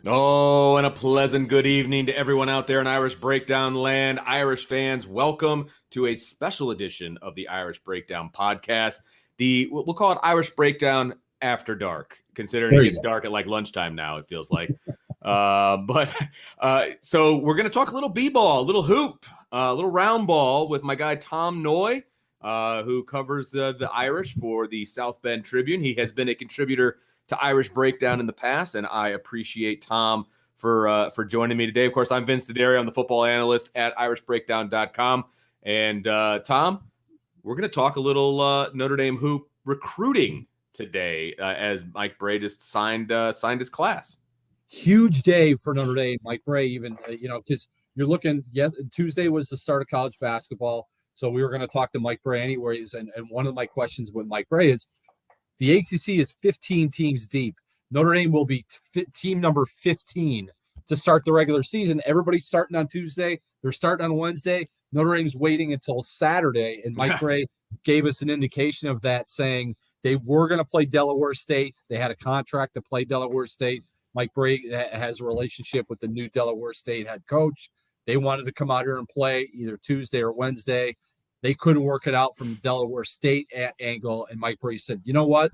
Oh, and a pleasant good evening to everyone out there in Irish Breakdown land. Irish fans, welcome to a special edition of the Irish Breakdown podcast. We'll call it Irish Breakdown After Dark, considering it gets dark at like lunchtime now, it feels like. So we're going to talk a little b-ball, a little hoop, a little round ball with my guy Tom Noie, who covers the Irish for the South Bend Tribune. He has been a contributor to Irish Breakdown in the past, and I appreciate Tom for joining me today. Of course, I'm Vince DeDario. I'm the football analyst at irishbreakdown.com. And Tom, we're going to talk a little Notre Dame hoop recruiting today as Mike Brey just signed his class. Huge day for Notre Dame. Mike Brey, even, because you're looking, yes, Tuesday was the start of college basketball. So we were going to talk to Mike Brey anyways. And one of my questions with Mike Brey is, the ACC is 15 teams deep. Notre Dame will be team number 15 to start the regular season. Everybody's starting on Tuesday. They're starting on Wednesday. Notre Dame's waiting until Saturday. And Mike Brey gave us an indication of that, saying they were going to play Delaware State. They had a contract to play Delaware State. Mike Brey has a relationship with the new Delaware State head coach. They wanted to come out here and play either Tuesday or Wednesday. They couldn't work it out from the Delaware State angle. And Mike Brey said, you know what?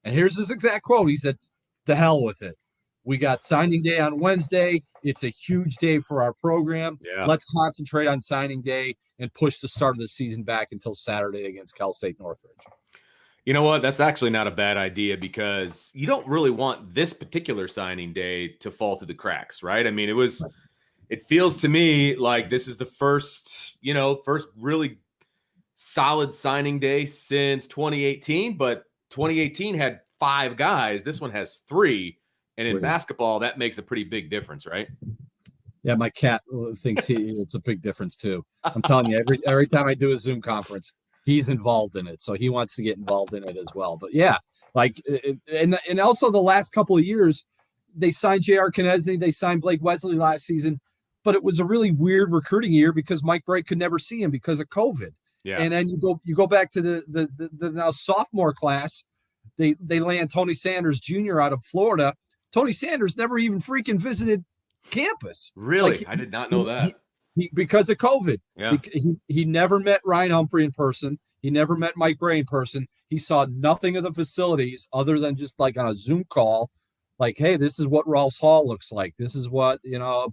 And here's his exact quote. He said, to hell with it. We got signing day on Wednesday. It's a huge day for our program. Yeah. Let's concentrate on signing day and push the start of the season back until Saturday against Cal State Northridge. You know what? That's actually not a bad idea, because you don't really want this particular signing day to fall through the cracks, right? I mean, it feels to me like this is the first really solid signing day since 2018, but 2018 had 5 guys. This one has 3. And in basketball, that makes a pretty big difference, right? Yeah, my cat thinks it's a big difference too. I'm telling you, every time I do a Zoom conference, he's involved in it. So he wants to get involved in it as well. But yeah, and also the last couple of years, they signed J.R. Knesny, they signed Blake Wesley last season, but it was a really weird recruiting year because Mike Brey could never see him because of COVID. Yeah. And then you go back to the now sophomore class. They land Tony Sanders Jr. out of Florida. Tony Sanders never even freaking visited campus. Really? I did not know that. He because of COVID. Yeah. He never met Ryan Humphrey in person. He never met Mike Brey in person. He saw nothing of the facilities other than just like on a Zoom call. Like, hey, this is what Rolfs Hall looks like. This is what,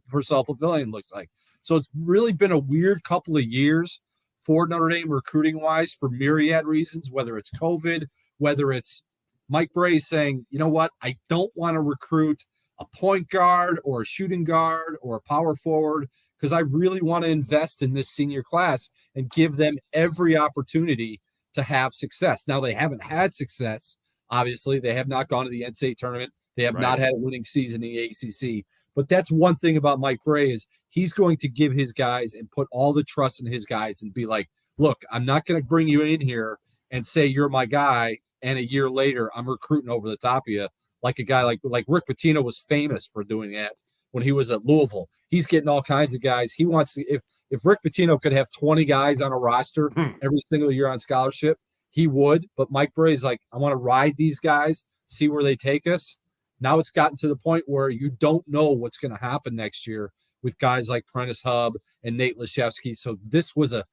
Purcell Pavilion looks like. So it's really been a weird couple of years for Notre Dame recruiting-wise for myriad reasons, whether it's COVID, whether it's Mike Brey saying, you know what, I don't want to recruit a point guard or a shooting guard or a power forward because I really want to invest in this senior class and give them every opportunity to have success. Now, they haven't had success. Obviously, they have not gone to the NCAA tournament. They have not had a winning season in the ACC. But that's one thing about Mike Brey is he's going to give his guys and put all the trust in his guys and be like, look, I'm not going to bring you in here and say you're my guy, and a year later I'm recruiting over the top of you like a guy like Rick Pitino was famous for doing that when he was at Louisville. He's getting all kinds of guys. He wants to, if Rick Pitino could have 20 guys on a roster every single year on scholarship, he would. But Mike Brey's like, I want to ride these guys, see where they take us. Now it's gotten to the point where you don't know what's going to happen next year with guys like Prentice Hub and Nate Lashevsky. So this was a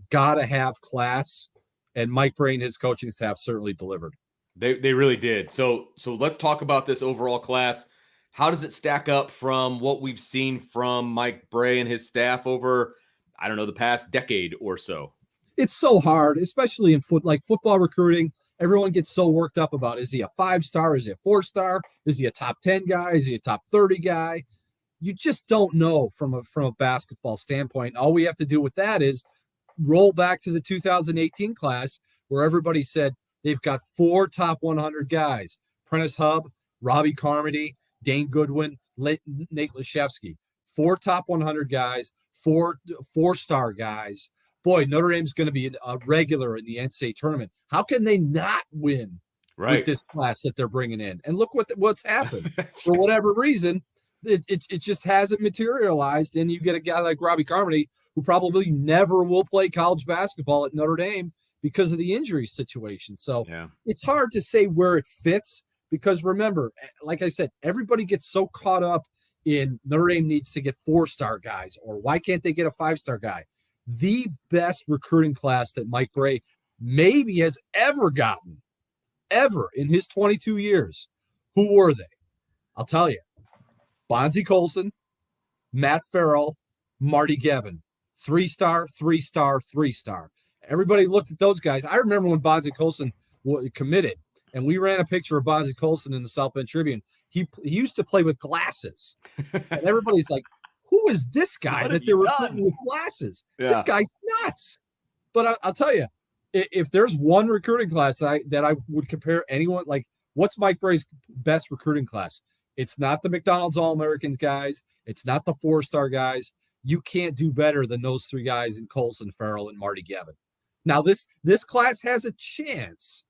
gotta have class, and Mike Brey and his coaching staff certainly delivered. They really did. So let's talk about this overall class. How does it stack up from what we've seen from Mike Brey and his staff over, I don't know, the past decade or so? It's so hard, especially in football recruiting. Everyone gets so worked up about, is he a 5-star? Is he a 4-star? Is he a top 10 guy? Is he a top 30 guy? You just don't know from a basketball standpoint. All we have to do with that is roll back to the 2018 class where everybody said they've got 4 top 100 guys: Prentice Hub, Robbie Carmody, Dane Goodwin, Nate Lashevsky. 4 top 100 guys, 4-star guys. Boy, Notre Dame's going to be a regular in the NCAA tournament. How can they not win with this class that they're bringing in? And look what's happened. For whatever reason, it just hasn't materialized. And you get a guy like Robbie Carmody, who probably never will play college basketball at Notre Dame because of the injury situation. So It's hard to say where it fits, Because remember, like I said, everybody gets so caught up in Notre Dame needs to get 4-star guys, or why can't they get a 5-star guy? The best recruiting class that Mike Brey maybe has ever gotten, ever in his 22 years. Who were they? I'll tell you. Bonzie Colson, Matt Farrell, Marty Gevin. 3-star, 3-star, 3-star. Everybody looked at those guys. I remember when Bonzie Colson committed, and we ran a picture of Bonzie Colson in the South Bend Tribune. He used to play with glasses. And everybody's like, who is this guy that they're recruiting with glasses? Yeah. This guy's nuts. But I'll tell you, if there's one recruiting class that I would compare anyone, like, what's Mike Brey's best recruiting class? It's not the McDonald's All-Americans guys. It's not the 4-star guys. You can't do better than those 3 guys in Colson, Farrell, and Marty Gevin. Now, this class has a chance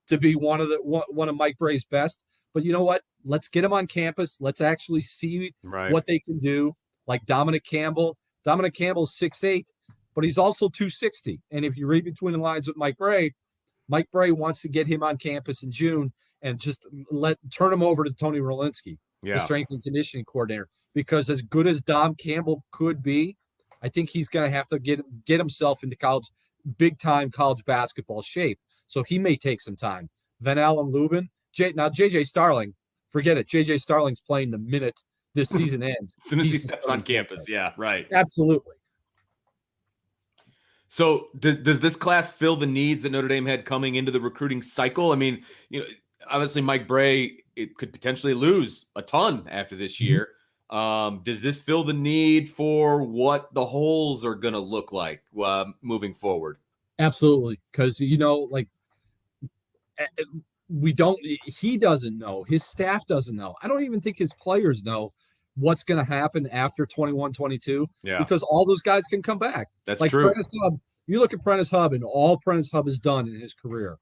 to be one of Mike Brey's best. But you know what? Let's get them on campus. Let's actually see what they can do. Like Dominic Campbell. Dominic Campbell's 6'8", but he's also 260. And if you read between the lines with Mike Brey wants to get him on campus in June and just turn him over to Tony Rolinski, the strength and conditioning coordinator. Because as good as Dom Campbell could be, I think he's going to have to get himself into big-time college basketball shape. So he may take some time. Van Allen Lubin. Now, J.J. Starling, forget it. J.J. Starling's playing the minute this season ends. As soon as he steps on campus. Yeah, right. Absolutely. So does this class fill the needs that Notre Dame had coming into the recruiting cycle? I mean, obviously Mike Brey, it could potentially lose a ton after this year. Does this fill the need for what the holes are going to look like moving forward? Absolutely. Because, he doesn't know. His staff doesn't know. I don't even think his players know what's going to happen after 21-22. Yeah. Because all those guys can come back. That's true. You look at Prentice Hub and all Prentice Hub has done in his career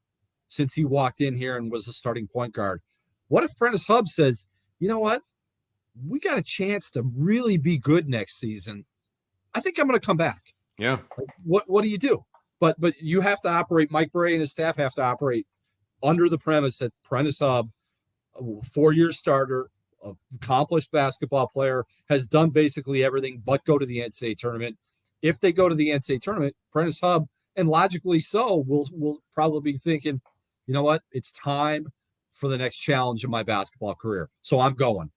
since he walked in here and was a starting point guard. What if Prentice Hub says, you know what? We got a chance to really be good next season. I think I'm going to come back. Yeah. What do you do? But you have to operate. Mike Brey and his staff have to operate under the premise that Prentice Hub, a 4-year starter, accomplished basketball player, has done basically everything but go to the NCAA tournament. If they go to the NCAA tournament, Prentice Hub, and logically so, will probably be thinking, you know what? It's time for the next challenge of my basketball career. So I'm going.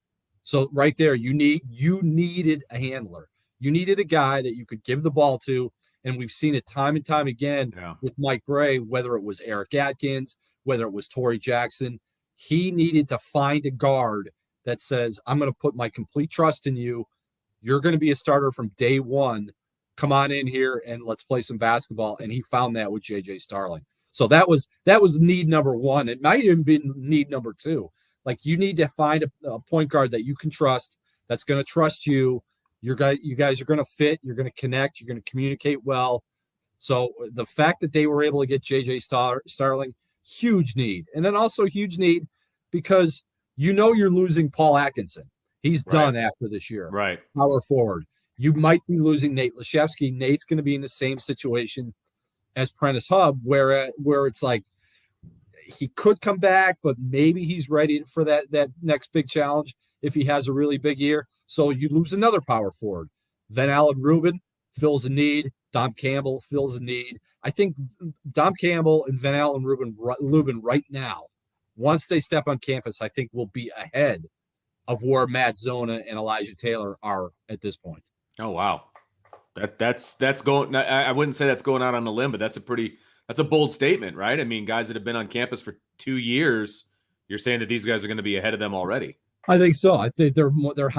So right there, you needed a handler. You needed a guy that you could give the ball to, and we've seen it time and time again with Mike Brey, whether it was Eric Atkins, whether it was Torrey Jackson. He needed to find a guard that says, I'm going to put my complete trust in you. You're going to be a starter from day one. Come on in here and let's play some basketball. And he found that with J.J. Starling. So that was need number 1. It might even be need number 2. Like, you need to find a point guard that you can trust, that's going to trust you. You guys are going to fit. You're going to connect. You're going to communicate well. So the fact that they were able to get J.J. Starling, huge need. And then also huge need because you're losing Paul Atkinson. He's done after this year. Right. Power forward. You might be losing Nate Leshevsky. Nate's going to be in the same situation as Prentice Hub, where it's like, he could come back, but maybe he's ready for that next big challenge if he has a really big year. So you lose another power forward. Van Allen Lubin fills a need. Dom Campbell fills a need. I think Dom Campbell and Van Allen Lubin right now, once they step on campus, I think will be ahead of where Matt Zona and Elijah Taylor are at this point. Oh, wow. That's going. I wouldn't say that's going out on a limb, but that's a bold statement, right? I mean, guys that have been on campus for 2 years, you're saying that these guys are going to be ahead of them already. I think so. I think they're more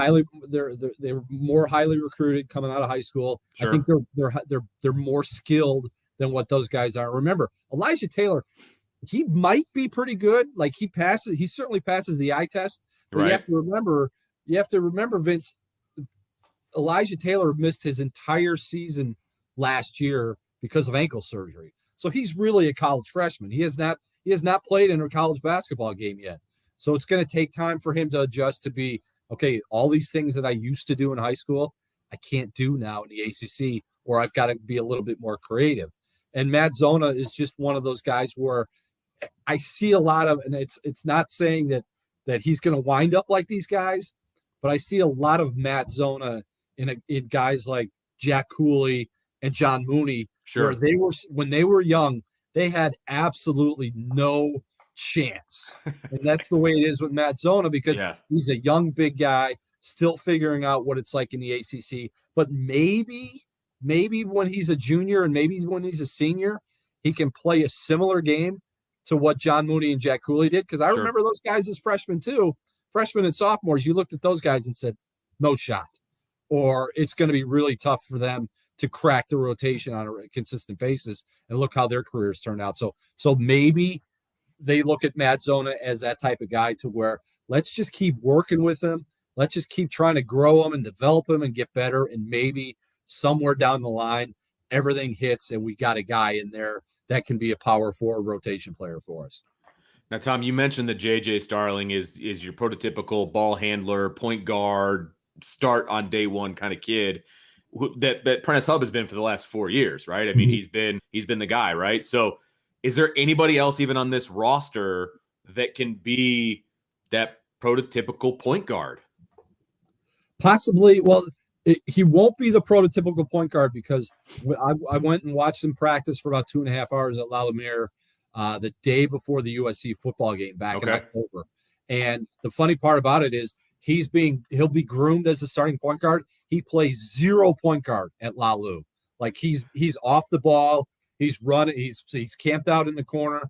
highly recruited coming out of high school. Sure. I think they're more skilled than what those guys are. Remember, Elijah Taylor, he might be pretty good. Like, he certainly passes the eye test. But right. You have to remember, Vince, Elijah Taylor missed his entire season last year because of ankle surgery. So he's really a college freshman. He has not played in a college basketball game yet. So it's going to take time for him to adjust to be, okay, all these things that I used to do in high school, I can't do now in the ACC, or I've got to be a little bit more creative. And Matt Zona is just one of those guys where I see a lot of, and it's not saying that that he's going to wind up like these guys, but I see a lot of Matt Zona in guys like Jack Cooley and John Mooney, where when they were young, they had absolutely no chance. And that's the way it is with Matt Zona, because he's a young, big guy still figuring out what it's like in the ACC. But maybe when he's a junior and maybe when he's a senior, he can play a similar game to what John Mooney and Jack Cooley did. Because I remember those guys as freshmen too. Freshmen and sophomores, you looked at those guys and said, no shot. Or it's going to be really tough for them to crack the rotation on a consistent basis. And look how their careers turned out. So maybe they look at Matt Zona as that type of guy to where let's just keep working with him. Let's just keep trying to grow him and develop him and get better. And maybe somewhere down the line, everything hits and we got a guy in there that can be a power forward rotation player for us. Now, Tom, you mentioned that J.J. Starling is your prototypical ball handler, point guard, start on day one kind of kid that Prentice Hub has been for the last 4 years, right? I mean, he's been the guy, right? So is there anybody else even on this roster that can be that prototypical point guard? Possibly. Well, he won't be the prototypical point guard because I went and watched him practice for about 2.5 hours at La Lumiere the day before the USC football game back in October. And the funny part about it is he'll be groomed as a starting point guard. He plays 0 point guard at La Lu. Like he's off the ball. He's running. He's camped out in the corner,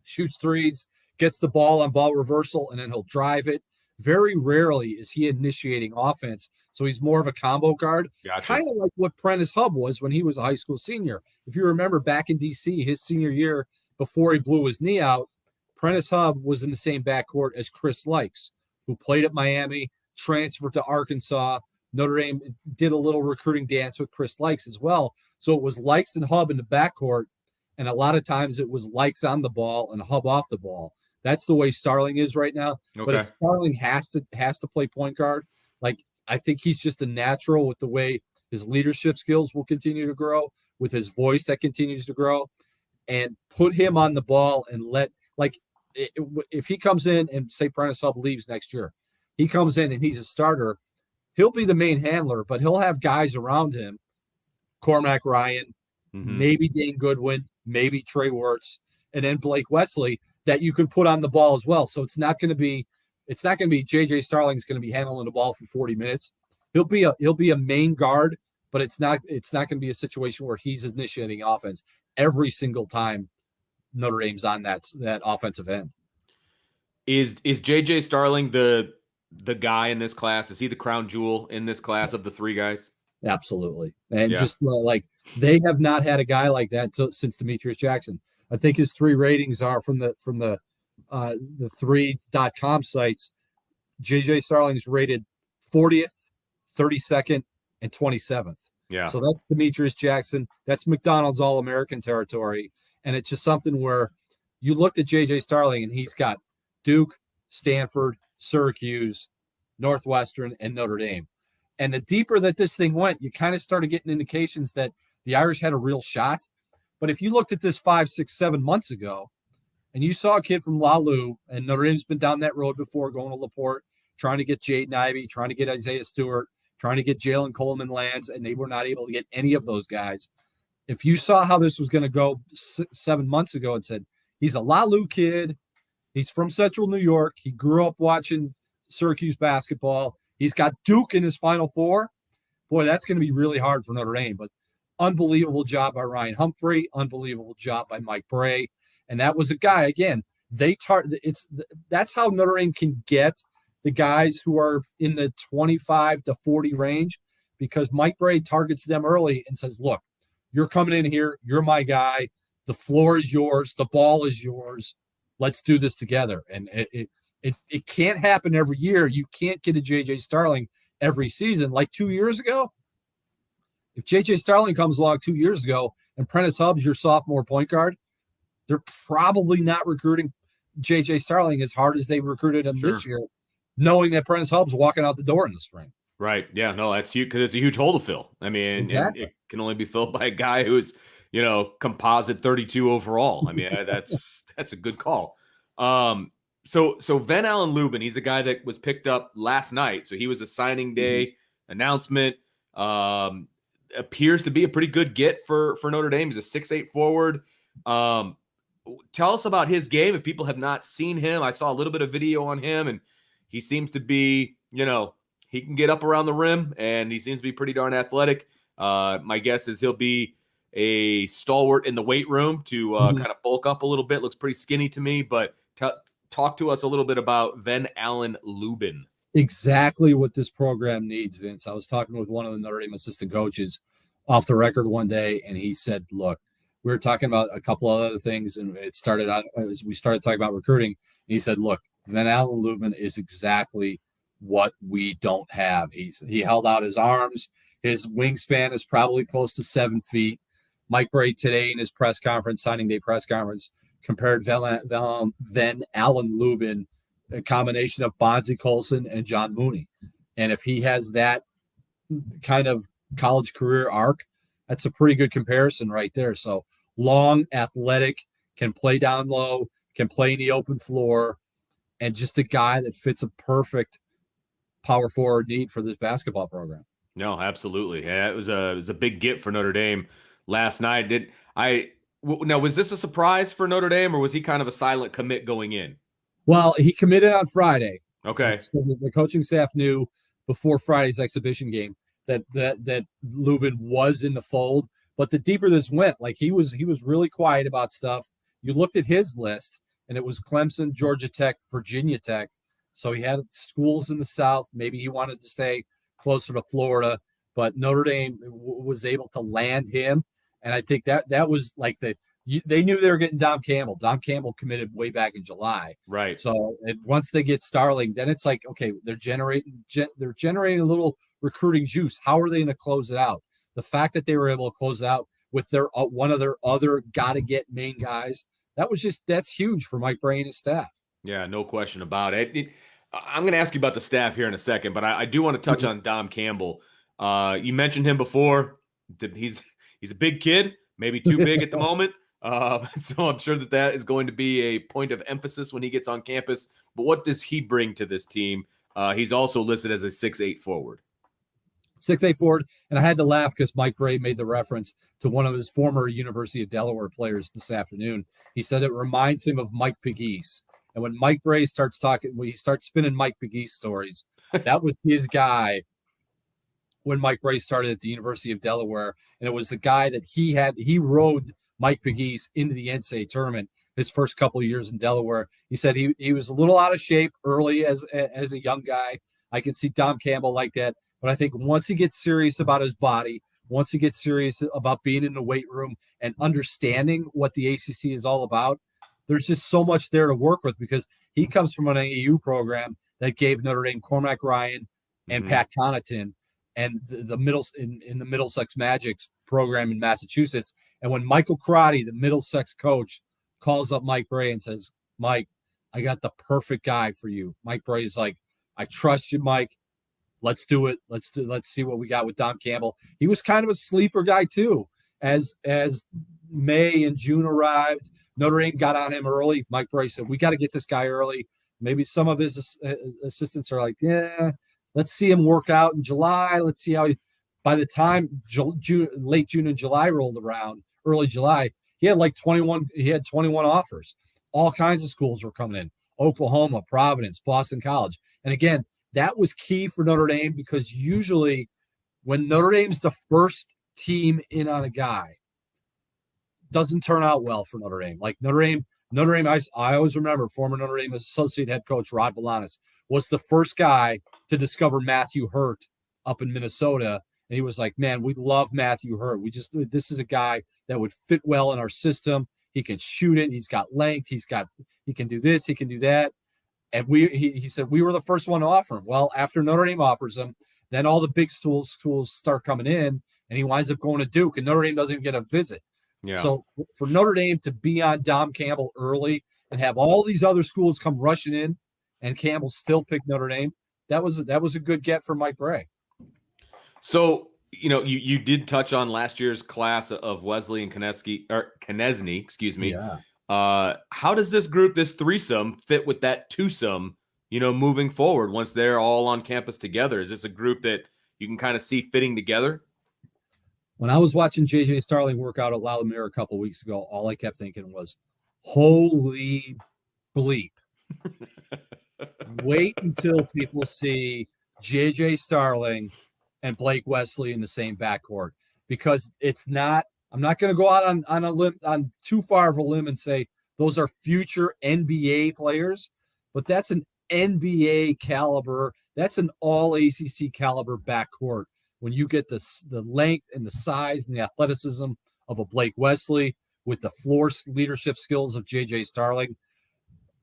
shoots threes, gets the ball on ball reversal, and then he'll drive it. Very rarely is he initiating offense. So he's more of a combo guard, kind of like what Prentice Hub was when he was a high school senior. If you remember back in DC, his senior year before he blew his knee out, Prentice Hub was in the same backcourt as Chris Likes, who played at Miami, transferred to Arkansas. Notre Dame did a little recruiting dance with Chris Likes as well. So it was Likes and Hub in the backcourt, and a lot of times it was Likes on the ball and Hub off the ball. That's the way Starling is right now. Okay. But if Starling has to play point guard, like I think he's just a natural with the way his leadership skills will continue to grow, with his voice that continues to grow, and put him on the ball and if he comes in and say Prentice Hub leaves next year, he comes in and he's a starter, he'll be the main handler, but he'll have guys around him, Cormac Ryan, maybe Dane Goodwin, maybe Trey Wirtz, and then Blake Wesley that you can put on the ball as well. So it's not going to be J.J. Starling's going to be handling the ball for 40 minutes. He'll be a main guard, but it's not going to be a situation where he's initiating offense every single time Notre Dame's on that offensive end. Is J.J. Starling the guy in this class? Is he the crown jewel in this class of the three guys? Absolutely. And just like they have not had a guy like that since Demetrius Jackson. I think his 3 ratings are from the 3.com sites. J.J. Starling's rated 40th, 32nd, and 27th. Yeah. So that's Demetrius Jackson. That's McDonald's All-American territory. And it's just something where you looked at J.J. Starling and he's got Duke, Stanford, Syracuse, Northwestern, and Notre Dame. And the deeper that this thing went, you kind of started getting indications that the Irish had a real shot. But if you looked at this 5, 6, 7 months ago, and you saw a kid from La Lu, and Notre Dame's been down that road before, going to LaPorte, trying to get Jaden Ivey, trying to get Isaiah Stewart, trying to get Jalen Coleman Lands, and they were not able to get any of those guys. If you saw how this was going to go 7 months ago and said, he's a La Lu kid, he's from Central New York, he grew up watching Syracuse basketball, he's got Duke in his Final Four, boy, that's going to be really hard for Notre Dame. But unbelievable job by Ryan Humphrey, unbelievable job by Mike Brey. And that was a guy, again, that's how Notre Dame can get the guys who are in the 25 to 40 range, because Mike Brey targets them early and says, look, you're coming in here, you're my guy, the floor is yours, the ball is yours, let's do this together. And it can't happen every year. You can't get a J.J. Starling every season. Like 2 years ago, if J.J. Starling comes along 2 years ago and Prentice Hubb's your sophomore point guard, they're probably not recruiting J.J. Starling as hard as they recruited him this year, knowing that Prentice Hubb's walking out the door in the spring. Right. Yeah. No, that's huge because it's a huge hole to fill. I mean, exactly. It can only be filled by a guy who's, composite 32 overall. I mean, that's a good call. So Van Allen Lubin, he's a guy that was picked up last night. So he was a signing day announcement. Appears to be a pretty good get for Notre Dame. He's a 6'8" forward. Tell us about his game if people have not seen him. I saw a little bit of video on him, and he seems to be, he can get up around the rim, and he seems to be pretty darn athletic. My guess is he'll be a stalwart in the weight room to kind of bulk up a little bit. Looks pretty skinny to me, but talk to us a little bit about Van Allen Lubin. Exactly what this program needs, Vince. I was talking with one of the Notre Dame assistant coaches off the record one day, and he said, look, we were talking about a couple of other things, and it started out as we started talking about recruiting. And he said, look, Van Allen Lubin is exactly what we don't have. He held out his arms. His wingspan is probably close to 7 feet. Mike Brey today in his press conference, signing day press conference, compared Van Allen Lubin, a combination of Bonzie Colson and John Mooney. And if he has that kind of college career arc, that's a pretty good comparison right there. So long, athletic, can play down low, can play in the open floor, and just a guy that fits a perfect power forward need for this basketball program. No, absolutely. Yeah, it was a big get for Notre Dame last night. Now, was this a surprise for Notre Dame, or was he kind of a silent commit going in? Well, he committed on Friday. Okay. So the coaching staff knew before Friday's exhibition game that Lubin was in the fold. But the deeper this went, like he was really quiet about stuff. You looked at his list, and it was Clemson, Georgia Tech, Virginia Tech. So he had schools in the South. Maybe he wanted to stay closer to Florida, but Notre Dame was able to land him. And I think that was like they knew they were getting Dom Campbell. Dom Campbell committed way back in July. Right. So once they get Starling, then it's like, okay, they're generating a little recruiting juice. How are they going to close it out? The fact that they were able to close it out with their one of their other gotta get main guys, that's huge for Mike Brey and his staff. Yeah, no question about it. I'm going to ask you about the staff here in a second, but I do want to touch on Dom Campbell. You mentioned him before. He's a big kid, maybe too big at the moment. So I'm sure that is going to be a point of emphasis when he gets on campus. But what does he bring to this team? He's also listed as a 6'8" forward. 6'8" forward, and I had to laugh because Mike Brey made the reference to one of his former University of Delaware players this afternoon. He said it reminds him of Mike Pegues. And when Mike Brey starts talking, when he starts spinning Mike Pegues stories, that was his guy when Mike Brey started at the University of Delaware. And it was the guy that he rode Mike Pegues into the NCAA tournament his first couple of years in Delaware. He said he was a little out of shape early as a young guy. I can see Dom Campbell like that. But I think once he gets serious about his body, once he gets serious about being in the weight room and understanding what the ACC is all about, there's just so much there to work with because he comes from an AAU program that gave Notre Dame Cormac Ryan and Pat Connaughton and the Middlesex Magic's program in Massachusetts. And when Michael Crotty, the Middlesex coach, calls up Mike Brey and says, Mike, I got the perfect guy for you. Mike Brey is like, I trust you, Mike. Let's do it. Let's see what we got with Dom Campbell. He was kind of a sleeper guy too. As May and June arrived, Notre Dame got on him early. Mike Brey said, we got to get this guy early. Maybe some of his assistants are like, yeah, let's see him work out in July. Let's see how by the time late June and July rolled around, early July, he had 21 offers. All kinds of schools were coming in. Oklahoma, Providence, Boston College. And again, that was key for Notre Dame because usually when Notre Dame's the first team in on a guy, doesn't turn out well for Notre Dame. Like Notre Dame, I always remember former Notre Dame associate head coach Rod Balanis was the first guy to discover Matthew Hurt up in Minnesota. And he was like, man, we love Matthew Hurt. This is a guy that would fit well in our system. He can shoot it. He's got length. He can do this. He can do that. And he said, we were the first one to offer him. Well, after Notre Dame offers him, then all the big schools start coming in and he winds up going to Duke and Notre Dame doesn't even get a visit. Yeah. So for Notre Dame to be on Dom Campbell early and have all these other schools come rushing in and Campbell still pick Notre Dame, that was a good get for Mike Brey. So, you did touch on last year's class of Wesley and Konechny, excuse me. Yeah. How does this group, this threesome, fit with that twosome, moving forward once they're all on campus together? Is this a group that you can kind of see fitting together? When I was watching JJ Starling work out at Lalamere a couple weeks ago, all I kept thinking was, holy bleep. Wait until people see JJ Starling and Blake Wesley in the same backcourt, because it's not, I'm not going to go out on a limb, on too far of a limb and say those are future NBA players, but that's an NBA caliber. That's an all ACC caliber backcourt. When you get the length and the size and the athleticism of a Blake Wesley with the floor leadership skills of JJ Starling,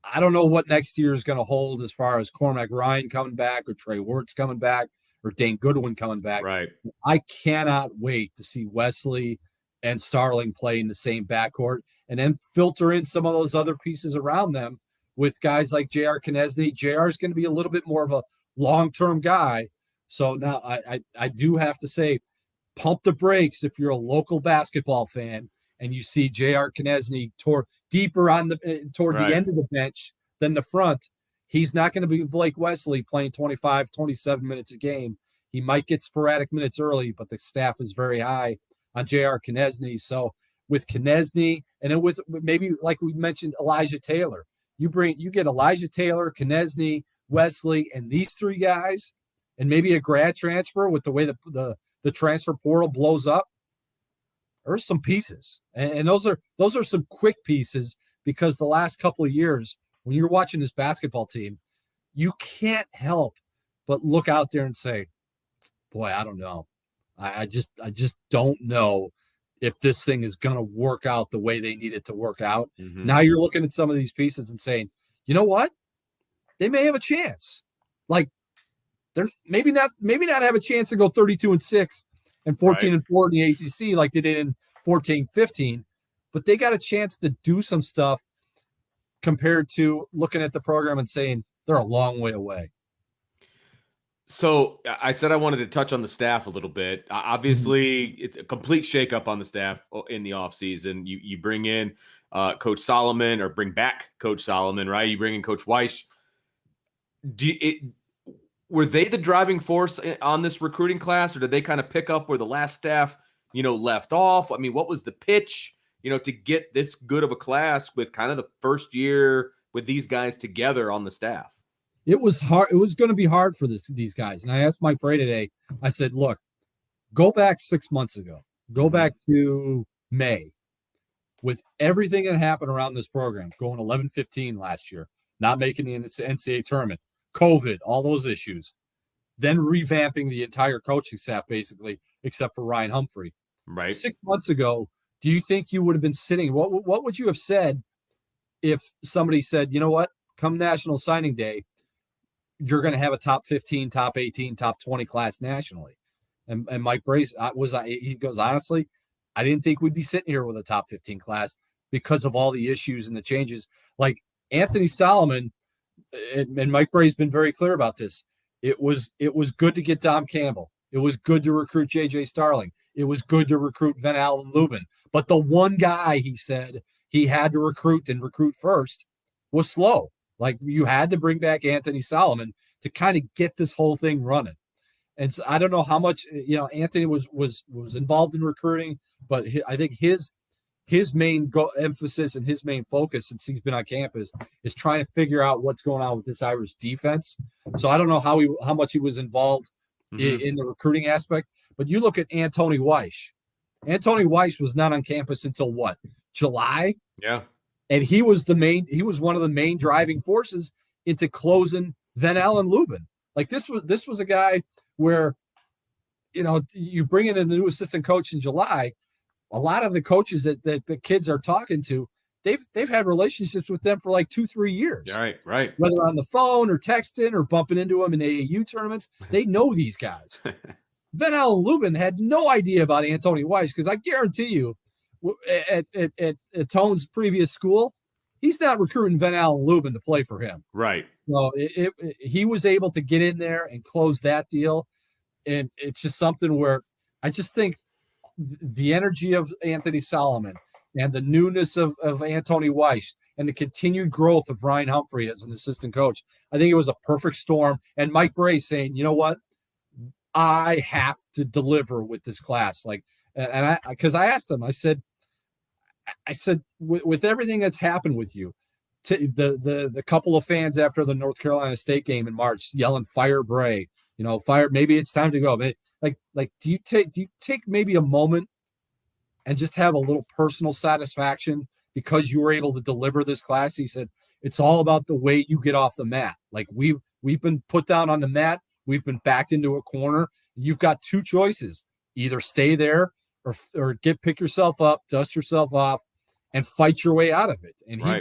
I don't know what next year is going to hold as far as Cormac Ryan coming back or Trey Wirtz coming back or Dane Goodwin coming back. Right. I cannot wait to see Wesley and Starling play in the same backcourt and then filter in some of those other pieces around them with guys like J.R. Knesny. J.R. is going to be a little bit more of a long-term guy. So now I do have to say, pump the brakes if you're a local basketball fan and you see J.R. Knesny deeper on toward right. the end of the bench than the front. He's not going to be Blake Wesley playing 25, 27 minutes a game. He might get sporadic minutes early, but the staff is very high on J.R. Knesny. So with Knesny, and then with maybe like we mentioned, Elijah Taylor, you get Elijah Taylor, Knesny, Wesley, and these three guys, and maybe a grad transfer with the way the transfer portal blows up. There's some pieces, and those are some quick pieces, because the last couple of years, when you're watching this basketball team, you can't help but look out there and say, boy, I don't know. I just don't know if this thing is going to work out the way they need it to work out. Mm-hmm. Now you're looking at some of these pieces and saying, you know what? They may have a chance. Like, they're maybe not have a chance to go 32-6 and 14-4 in the ACC like they did in 14-15, but they got a chance to do some stuff compared to looking at the program and saying they're a long way away. So I said I wanted to touch on the staff a little bit. Obviously, it's a complete shakeup on the staff in the offseason. You bring in Coach Solomon, or bring back Coach Solomon, right? You bring in Coach Weiss. Were they the driving force on this recruiting class, or did they kind of pick up where the last staff, left off? I mean, what was the pitch, to get this good of a class with kind of the first year with these guys together on the staff? It was hard. It was going to be hard for these guys. And I asked Mike Brey today, I said, look, go back 6 months ago, go back to May, with everything that happened around this program, going 11-15 last year, not making the NCAA tournament, COVID, all those issues, then revamping the entire coaching staff, basically, except for Ryan Humphrey. Right. 6 months ago, do you think you would have been sitting? What would you have said if somebody said, you know what, come National Signing Day, you're going to have a top 15, top 18, top 20 class nationally? And Mike Brey he goes, honestly, I didn't think we'd be sitting here with a top 15 class because of all the issues and the changes. Like Anthony Solomon, and Mike Brey's been very clear about this. It was good to get Dom Campbell. It was good to recruit JJ Starling. It was good to recruit Van Allen Lubin. But the one guy he said he had to recruit first was Slow. Like, you had to bring back Anthony Solomon to kind of get this whole thing running. And so I don't know how much, Anthony was involved in recruiting, but I think his main emphasis and his main focus since he's been on campus is trying to figure out what's going on with this Irish defense. So I don't know how much he was involved in the recruiting aspect. But you look at Anthony Weiss. Anthony Weiss was not on campus until what? July? Yeah. And he was one of the main driving forces into closing Van Allen Lubin. Like, this was a guy where, you bring in a new assistant coach in July. A lot of the coaches that the kids are talking to, they've had relationships with them for like 2-3 years. Right. Whether on the phone or texting or bumping into them in AAU tournaments, they know these guys. Van Allen Lubin had no idea about Anthony Weiss, because I guarantee you, at Tone's previous school, he's not recruiting Van Allen Lubin to play for him. Right. So he was able to get in there and close that deal. And it's just something where I just think the energy of Anthony Solomon, and the newness of Anthony Weiss and the continued growth of Ryan Humphrey as an assistant coach, I think it was a perfect storm. And Mike Brey saying, you know what, I have to deliver with this class. Like, and because I asked him, I said, with everything that's happened with you, the couple of fans after the North Carolina State game in March yelling, "Fire Brey," fire. Maybe it's time to go. Like, do you take maybe a moment and just have a little personal satisfaction because you were able to deliver this class? He said, it's all about the way you get off the mat. Like, we've been put down on the mat. We've been backed into a corner. You've got two choices: either stay there or pick yourself up, dust yourself off, and fight your way out of it. And right.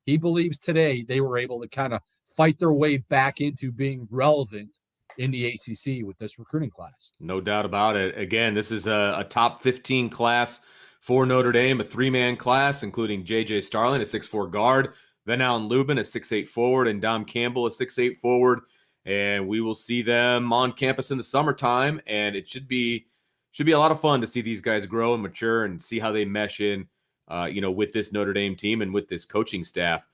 he believes today they were able to kind of fight their way back into being relevant in the ACC with this recruiting class. No doubt about it. Again, this is a top 15 class for Notre Dame, a three-man class, including J.J. Starling, a 6'4" guard, Van Allen Lubin, a 6'8" forward, and Dom Campbell, a 6'8" forward. And we will see them on campus in the summertime, and it should be a lot of fun to see these guys grow and mature and see how they mesh in, with this Notre Dame team and with this coaching staff.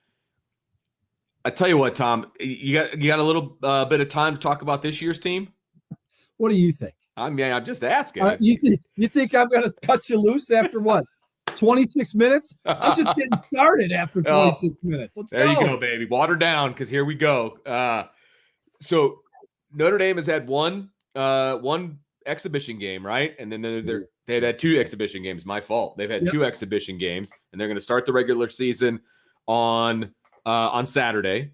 I tell you what, Tom, you got a little bit of time to talk about this year's team? What do you think? I'm just asking. You think I'm going to cut you loose after what? 26 minutes? I'm just getting started after 26 minutes. There you go, baby. Water down, because here we go. So Notre Dame has had one exhibition game, right? And then they've had two exhibition games. My fault. They've had two exhibition games, and they're going to start the regular season on Saturday.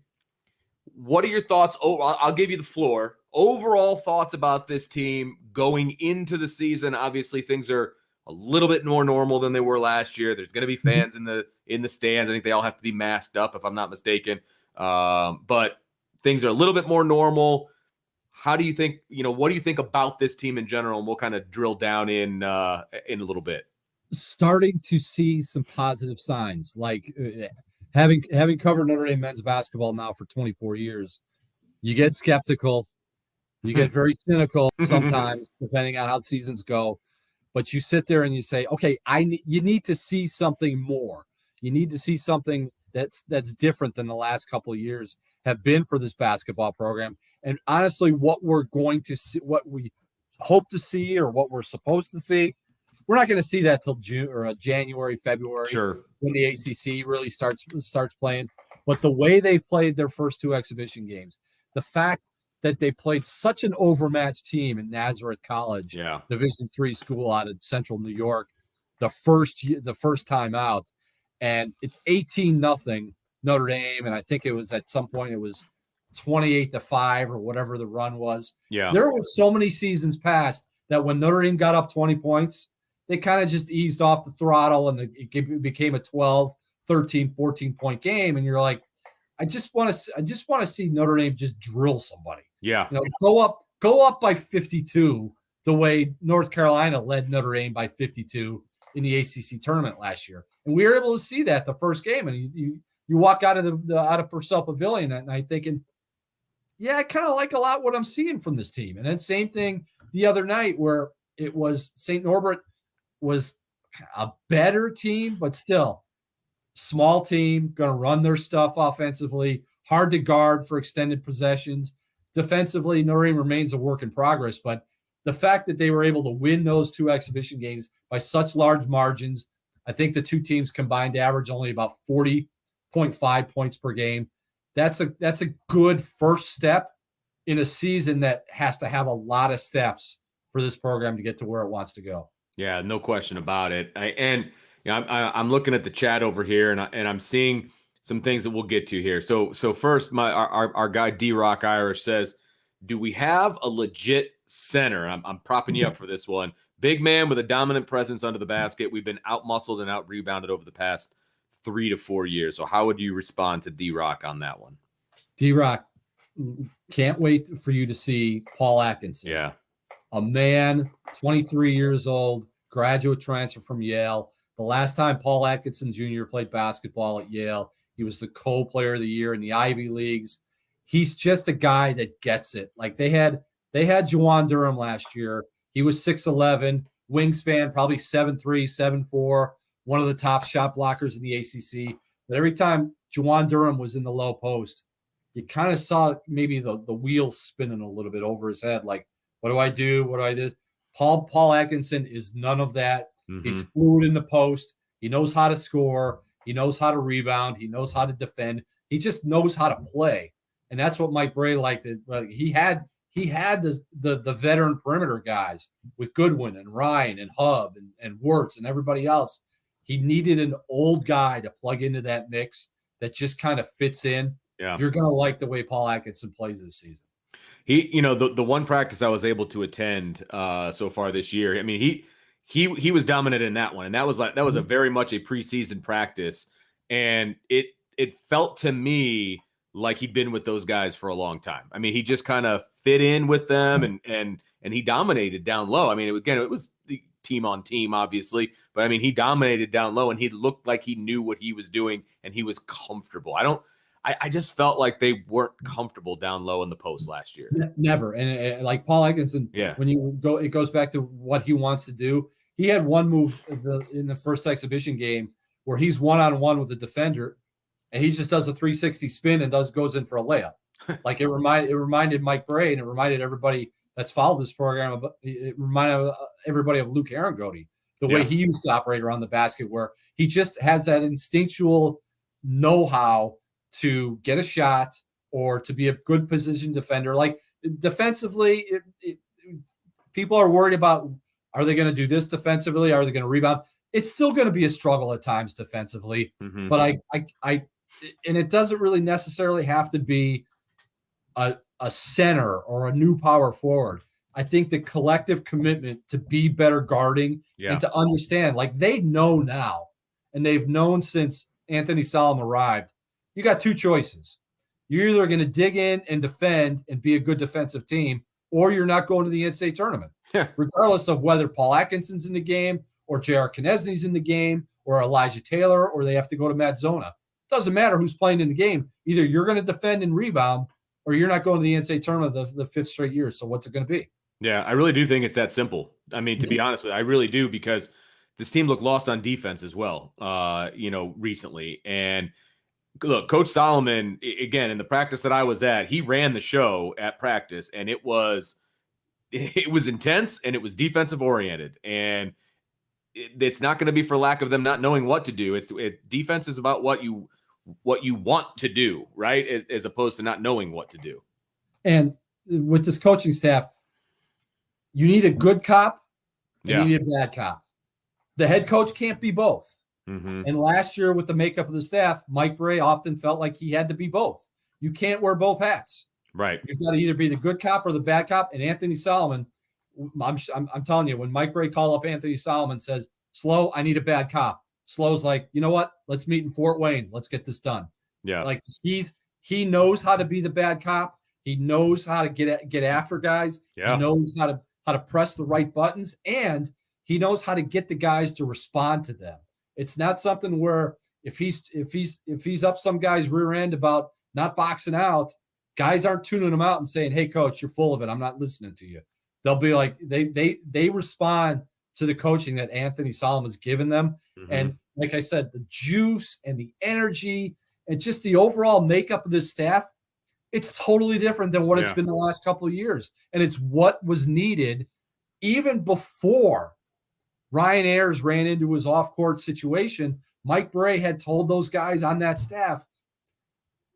What are your thoughts? Oh, I'll give you the floor. Overall thoughts about this team going into the season. Obviously, things are a little bit more normal than they were last year. There's going to be fans in the stands. I think they all have to be masked up, if I'm not mistaken. But things are a little bit more normal. How do you think? What do you think about this team in general? And we'll kind of drill down in a little bit. Starting to see some positive signs, like having covered Notre Dame men's basketball now for 24 years, you get skeptical, you get very cynical sometimes, depending on how seasons go. But you sit there and you say, okay, you need to see something more. You need to see something that's different than the last couple of years have been for this basketball program. And honestly, what we're going to see, what we hope to see, or what we're supposed to see, we're not going to see that till June or January, February, sure, when the ACC really starts playing. But the way they've played their first two exhibition games, the fact that they played such an overmatched team in Nazareth College, Division III school out of Central New York, the first time out, and it's 18-0 Notre Dame, and I think it was at some point it was 28-5 or whatever the run was. Yeah, there were so many seasons past that when Notre Dame got up 20 points, they kind of just eased off the throttle, and it became a 12, 13, 14-point game, and you're like, I just want to see Notre Dame just drill somebody. Yeah, go up by 52 the way North Carolina led Notre Dame by 52 in the ACC tournament last year, and we were able to see that the first game. And you walk out of Purcell Pavilion that night thinking, yeah, I kind of like a lot what I'm seeing from this team. And then same thing the other night where it was St. Norbert was a better team, but still small team, going to run their stuff offensively, hard to guard for extended possessions. Defensively, Notre Dame remains a work in progress, but the fact that they were able to win those two exhibition games by such large margins, I think the two teams combined to average only about 40.5 points per game. That's a good first step in a season that has to have a lot of steps for this program to get to where it wants to go. Yeah, no question about it. I'm looking at the chat over here, and I'm seeing some things that we'll get to here. So first, our guy D-Rock Irish says, "Do we have a legit center?" I'm propping you up for this one. Big man with a dominant presence under the basket. We've been out-muscled and out-rebounded over the past 3 to 4 years. So how would you respond to D-Rock on that one? D-Rock, can't wait for you to see Paul Atkinson. Yeah. A man, 23 years old, graduate transfer from Yale. The last time Paul Atkinson Jr. played basketball at Yale, he was the co-player of the year in the Ivy Leagues. He's just a guy that gets it. Like they had Juwan Durham last year. He was 6'11", wingspan, probably 7'3", 7'4", one of the top shot blockers in the ACC. But every time Juwan Durham was in the low post, you kind of saw maybe the wheels spinning a little bit over his head. Like, what do I do? What do I do? Paul Atkinson is none of that. Mm-hmm. He's fluid in the post. He knows how to score. He knows how to rebound. He knows how to defend. He just knows how to play. And that's what Mike Brey liked. He had the veteran perimeter guys with Goodwin and Ryan and Hub and Wirtz and everybody else. He needed an old guy to plug into that mix that just kind of fits in. Yeah. You're going to like the way Paul Atkinson plays this season. He, the one practice I was able to attend so far this year, I mean, he was dominant in that one. And that was a very much a preseason practice. And it felt to me like he'd been with those guys for a long time. I mean, he just kind of fit in with them and he dominated down low. I mean, it was the team on team, obviously, but I mean, he dominated down low and he looked like he knew what he was doing and he was comfortable. I just felt like they weren't comfortable down low in the post last year. Never. And like Paul Atkinson, when you go, it goes back to what he wants to do. He had one move in the first exhibition game where he's one-on-one with the defender and he just does a 360 spin and goes in for a layup. Like it reminded Mike Brey and it reminded everybody that's followed this program. It reminded everybody of Luke Arangoti, the way he used to operate around the basket, where he just has that instinctual know-how to get a shot or to be a good position defender. Like defensively, people are worried about, are they going to do this defensively? Are they going to rebound? It's still going to be a struggle at times defensively, but I and it doesn't really necessarily have to be a center or a new power forward. I think the collective commitment to be better guarding and to understand, like they know now, and they've known since Anthony Solomon arrived, you got two choices. You're either going to dig in and defend and be a good defensive team, or you're not going to the NCAA tournament, regardless of whether Paul Atkinson's in the game or J.R. Knesny's in the game or Elijah Taylor, or they have to go to Matt Zona. Doesn't matter who's playing in the game. Either you're going to defend and rebound, or you're not going to the NCAA tournament the fifth straight year. So what's it going to be? Yeah, I really do think it's that simple. I mean, to be honest with you, I really do, because this team looked lost on defense as well, recently. And look, Coach Solomon, again, in the practice that I was at, he ran the show at practice, and it was intense and it was defensive oriented. And it's not going to be for lack of them not knowing what to do. Defense is about what you want to do, right? As opposed to not knowing what to do. And with this coaching staff, you need a good cop and you need a bad cop. The head coach can't be both. Mm-hmm. And last year with the makeup of the staff, Mike Brey often felt like he had to be both. You can't wear both hats. Right. You've got to either be the good cop or the bad cop. And Anthony Solomon, I'm telling you, when Mike Brey called up Anthony Solomon, says, Slow, I need a bad cop. Slow's like, you know what? Let's meet in Fort Wayne. Let's get this done. Yeah. Like he knows how to be the bad cop. He knows how to get after guys. Yeah. He knows how to press the right buttons, and he knows how to get the guys to respond to them. It's not something where if he's up some guy's rear end about not boxing out, guys aren't tuning him out and saying, "Hey, coach, you're full of it. I'm not listening to you." They'll be like, they respond to the coaching that Anthony Solomon's given them. Mm-hmm. And like I said, the juice and the energy and just the overall makeup of this staff, it's totally different than what it's been the last couple of years. And it's what was needed even before Ryan Ayers ran into his off-court situation. Mike Brey had told those guys on that staff,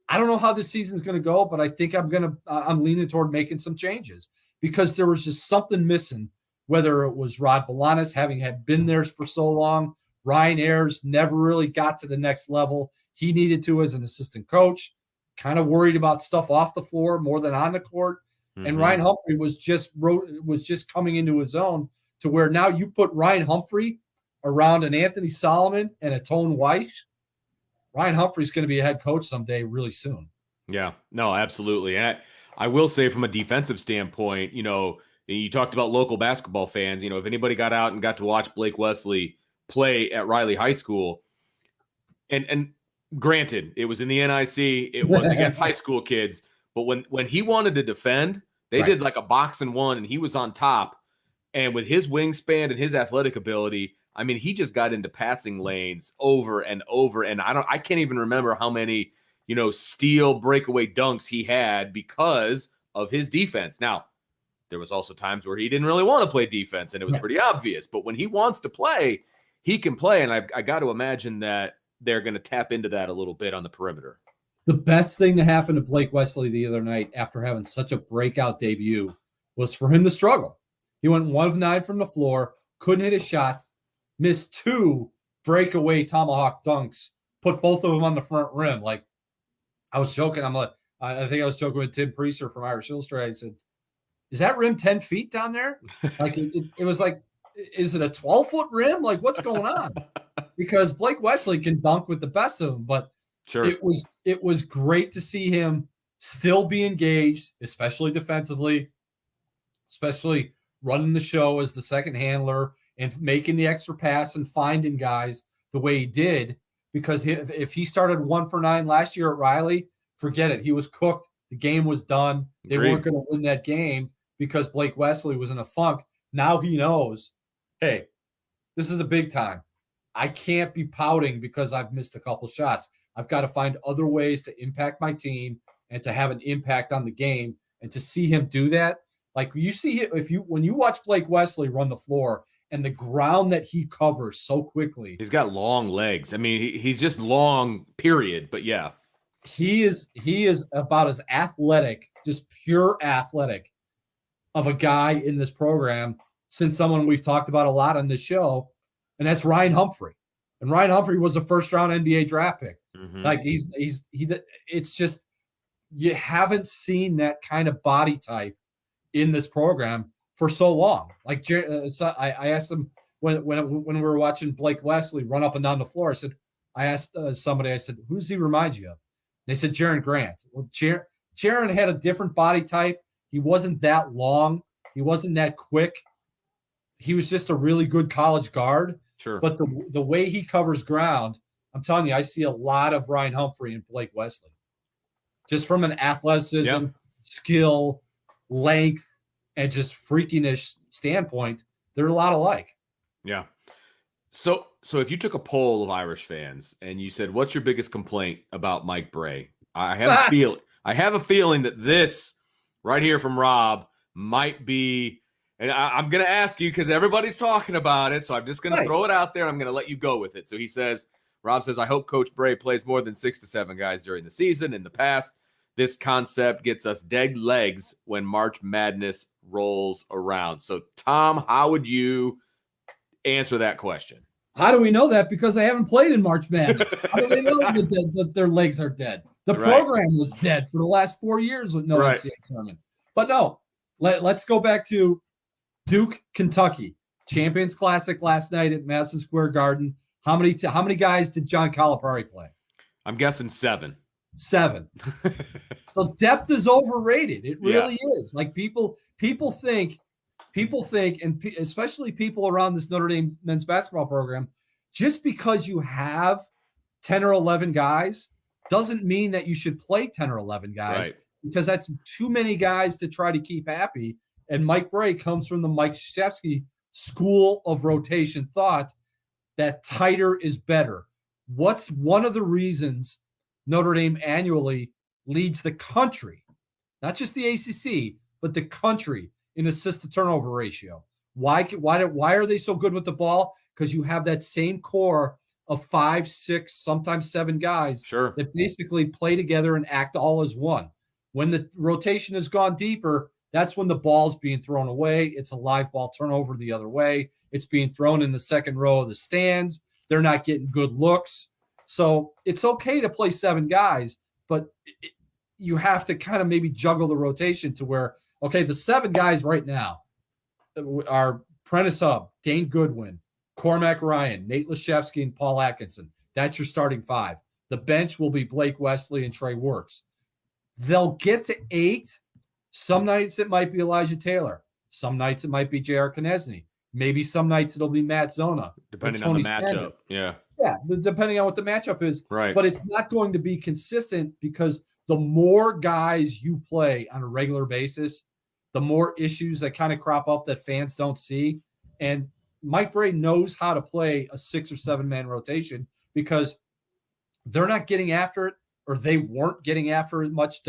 I don't know how this season's going to go, but I think I'm leaning toward making some changes, because there was just something missing, whether it was Rod Bolanis had been there for so long. Ryan Ayers never really got to the next level he needed to as an assistant coach, kind of worried about stuff off the floor more than on the court. Mm-hmm. And Ryan Humphrey was just coming into his own, to where now you put Ryan Humphrey around an Anthony Solomon and a Tone Weiss. Ryan Humphrey's going to be a head coach someday really soon. Yeah, no, absolutely. And I will say, from a defensive standpoint, you talked about local basketball fans. If anybody got out and got to watch Blake Wesley play at Riley High School, and granted, it was in the NIC, it was against high school kids, but when he wanted to defend, they did like a box and one, and he was on top. And with his wingspan and his athletic ability, I mean, he just got into passing lanes over and over. And I can't even remember how many, steal breakaway dunks he had because of his defense. Now, there was also times where he didn't really want to play defense, and it was pretty obvious. But when he wants to play, he can play. And I got to imagine that they're going to tap into that a little bit on the perimeter. The best thing to happen to Blake Wesley the other night after having such a breakout debut was for him to struggle. He went 1 of 9 from the floor, couldn't hit a shot, missed 2 breakaway tomahawk dunks, put both of them on the front rim. Like, I was joking. I think I was joking with Tim Priester from Irish Illustrated. I said, is that rim 10 feet down there? Like, it was like, is it a 12-foot rim? Like, what's going on? Because Blake Wesley can dunk with the best of them, but sure, it was great to see him still be engaged, especially defensively, especially running the show as the second handler and making the extra pass and finding guys the way he did. Because if he started 1 for 9 last year at Riley, forget it. He was cooked. The game was done. They weren't going to win that game because Blake Wesley was in a funk. Now he knows, hey, this is a big time. I can't be pouting because I've missed a couple shots. I've got to find other ways to impact my team and to have an impact on the game. And to see him do that, like you see, when you watch Blake Wesley run the floor and the ground that he covers so quickly, he's got long legs. I mean, he's just long, period. But yeah, he is about as athletic, just pure athletic, of a guy in this program since someone we've talked about a lot on this show, and that's Ryan Humphrey. And Ryan Humphrey was a first-round NBA draft pick. Mm-hmm. Like it's just you haven't seen that kind of body type in this program for so long. Like I asked him when we were watching Blake Wesley run up and down the floor. I asked somebody. I said, "Who does he remind you of?" They said Jaren Grant. Well, Jaren had a different body type. He wasn't that long. He wasn't that quick. He was just a really good college guard. Sure. But the way he covers ground, I'm telling you, I see a lot of Ryan Humphrey and Blake Wesley. Just from an athleticism, skill, length, and just freakiness standpoint, they're a lot alike. Yeah. So if you took a poll of Irish fans and you said, what's your biggest complaint about Mike Brey? I have a feeling that this right here from Rob might be, and I'm going to ask you because everybody's talking about it. So I'm just going to throw it out there. I'm going to let you go with it. So Rob says, I hope Coach Brey plays more than 6 to 7 guys during the season. In the past, this concept gets us dead legs when March Madness rolls around. So Tom, how would you answer that question? How do we know that? Because they haven't played in March Madness. How do they know that their legs are dead? The program was dead for the last 4 years with no NCAA tournament. But no, let's go back to Duke, Kentucky. Champions Classic last night at Madison Square Garden. How many guys did John Calipari play? I'm guessing 7. 7. So depth is overrated. It really is. Like people think, and especially people around this Notre Dame men's basketball program, just because you have 10 or 11 guys doesn't mean that you should play 10 or 11 guys because that's too many guys to try to keep happy. And Mike Brey comes from the Mike Krzyzewski school of rotation thought that tighter is better. What's one of the reasons Notre Dame annually leads the country, not just the ACC, but the country in assist to turnover ratio? Why are they so good with the ball? Because you have that same core of 5, 6, sometimes 7 guys that basically play together and act all as one. When the rotation has gone deeper, that's when the ball's being thrown away. It's a live ball turnover the other way. It's being thrown in the second row of the stands. They're not getting good looks. So it's okay to play 7 guys, but you have to kind of maybe juggle the rotation to where, okay, the 7 guys right now are Prentice Hub, Dane Goodwin, Cormac Ryan, Nate Laszewski, and Paul Atkinson. That's your starting 5. The bench will be Blake Wesley and Trey Wirtz. They'll get to 8. Some nights it might be Elijah Taylor. Some nights it might be J.R. Knesny. Maybe some nights it'll be Matt Zona. Depending on the matchup. Yeah, depending on what the matchup is. Right. But it's not going to be consistent because the more guys you play on a regular basis, the more issues that kind of crop up that fans don't see. And Mike Brey knows how to play a 6 or 7 man rotation because they're not getting after it, or they weren't getting after it much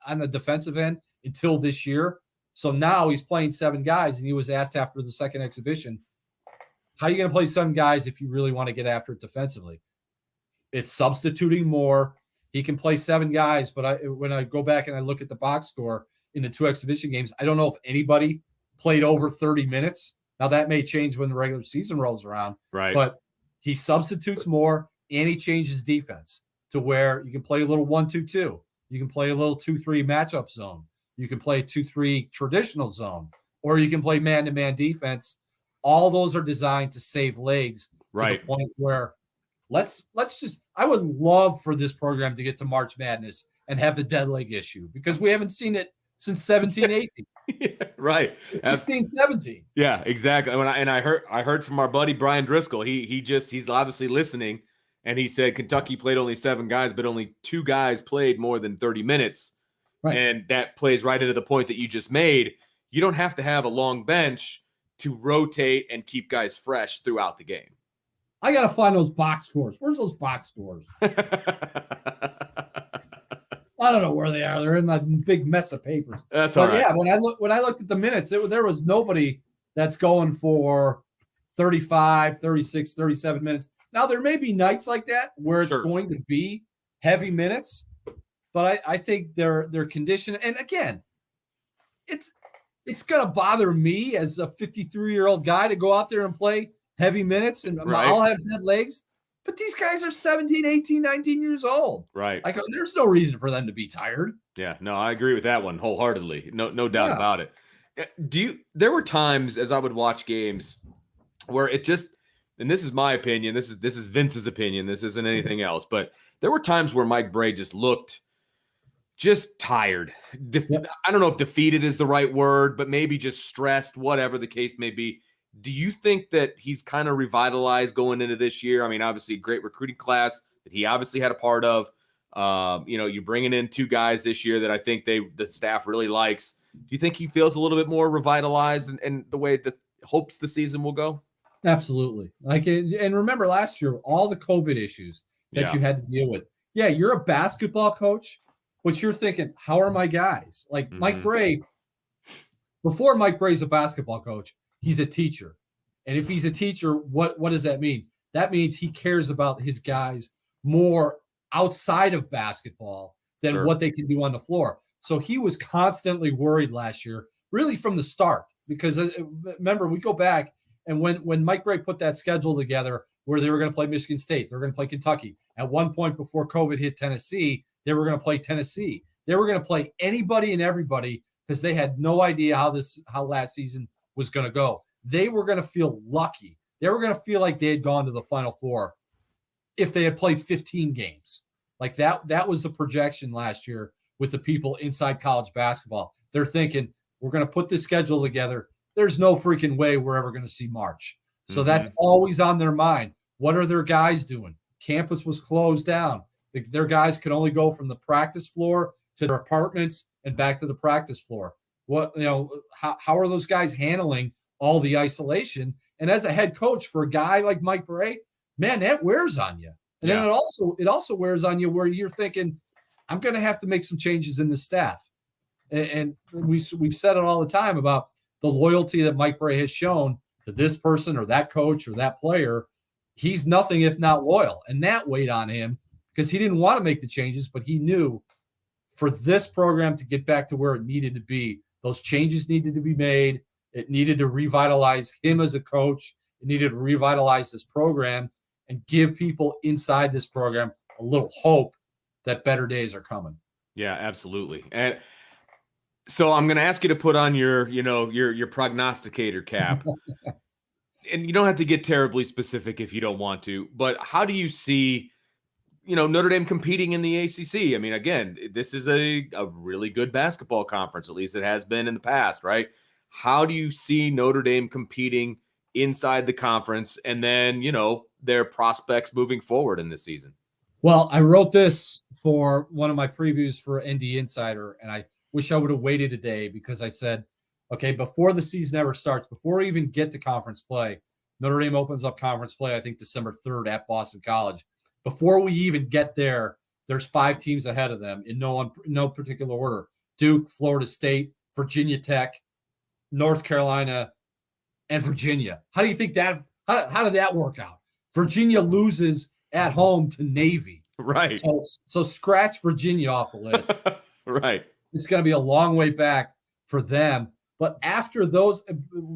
on the defensive end until this year. So now he's playing 7 guys, and he was asked after the second exhibition, how are you going to play 7 guys if you really want to get after it defensively? It's substituting more. He can play 7 guys, but when I go back and I look at the box score in the 2 exhibition games, I don't know if anybody played over 30 minutes. Now, that may change when the regular season rolls around. Right. But he substitutes more, and he changes defense to where you can play a little 1-2-2. You can play a little 2-3 matchup zone. You can play 2-3 traditional zone, or you can play man-to-man defense. All those are designed to save legs to the point where let's just – I would love for this program to get to March Madness and have the dead leg issue because we haven't seen it since 17-18. Yeah, right. 16-17. Yeah, exactly. I heard from our buddy Brian Driscoll. He's obviously listening, and he said Kentucky played only 7 guys, but only 2 guys played more than 30 minutes. Right. And that plays right into the point that you just made. You don't have to have a long bench to rotate and keep guys fresh throughout the game. I got to find those box scores. Where's those box scores? I don't know where they are. They're in a big mess of papers. That's all right. Yeah, when I looked at the minutes, there was nobody that's going for 35, 36, 37 minutes. Now, there may be nights like that where it's going to be heavy minutes, but I think they're conditioned. And again, it's going to bother me as a 53-year-old guy to go out there and play heavy minutes, and I'll have dead legs. But these guys are 17, 18, 19 years old. Right. Like, there's no reason for them to be tired. Yeah, no, I agree with that one wholeheartedly. No doubt about it. There were times as I would watch games where it just, and this is my opinion, this is Vince's opinion, this isn't anything else, but there were times where Mike Brey just looked just tired. I don't know if defeated is the right word, but maybe just stressed, whatever the case may be. Do you think that he's kind of revitalized going into this year? I mean, obviously, great recruiting class that he obviously had a part of. You're bringing in 2 guys this year that I think the staff really likes. Do you think he feels a little bit more revitalized and the way that hopes the season will go? Absolutely. And remember last year, all the COVID issues that you had to deal with. Yeah, you're a basketball coach, but you're thinking, how are my guys? Like Mike Brey, before Mike Brey's a basketball coach, he's a teacher. And if he's a teacher, what does that mean? That means he cares about his guys more outside of basketball than what they can do on the floor. So he was constantly worried last year, really from the start, because remember, we go back and when Mike Brey put that schedule together where they were going to play Michigan State, they were going to play Kentucky. At one point before COVID hit Tennessee, they were going to play Tennessee. They were going to play anybody and everybody because they had no idea how last season was going to go. They were going to feel lucky. They were going to feel like they had gone to the Final Four if they had played 15 games. Like that was the projection last year with the people inside college basketball. They're thinking, we're going to put this schedule together. There's no freaking way we're ever going to see March. So that's always on their mind. What are their guys doing? Campus was closed down. Their guys could only go from the practice floor to their apartments and back to the practice floor. How are those guys handling all the isolation? And as a head coach for a guy like Mike Brey, man, that wears on you. And then it also wears on you where you're thinking, I'm going to have to make some changes in the staff. And we've said it all the time about the loyalty that Mike Brey has shown to this person or that coach or that player. He's nothing if not loyal. And that weighed on him because he didn't want to make the changes, but he knew for this program to get back to where it needed to be, those changes needed to be made. It needed to revitalize him as a coach. It needed to revitalize this program and give people inside this program a little hope that better days are coming. Yeah, absolutely. And so I'm going to ask you to put on your prognosticator cap. And you don't have to get terribly specific if you don't want to, but how do you see, Notre Dame competing in the ACC? I mean, again, this is a really good basketball conference, at least it has been in the past, right? How do you see Notre Dame competing inside the conference and then, their prospects moving forward in this season? Well, I wrote this for one of my previews for ND Insider, and I wish I would have waited a day because I said, okay, before the season ever starts, before we even get to conference play, Notre Dame opens up conference play, I think December 3rd at Boston College. Before we even get there, there's 5 teams ahead of them in no particular order. Duke, Florida State, Virginia Tech, North Carolina, and Virginia. How do you think that how did that work out? Virginia loses at home to Navy. Right. So scratch Virginia off the list. Right. It's going to be a long way back for them. But after those,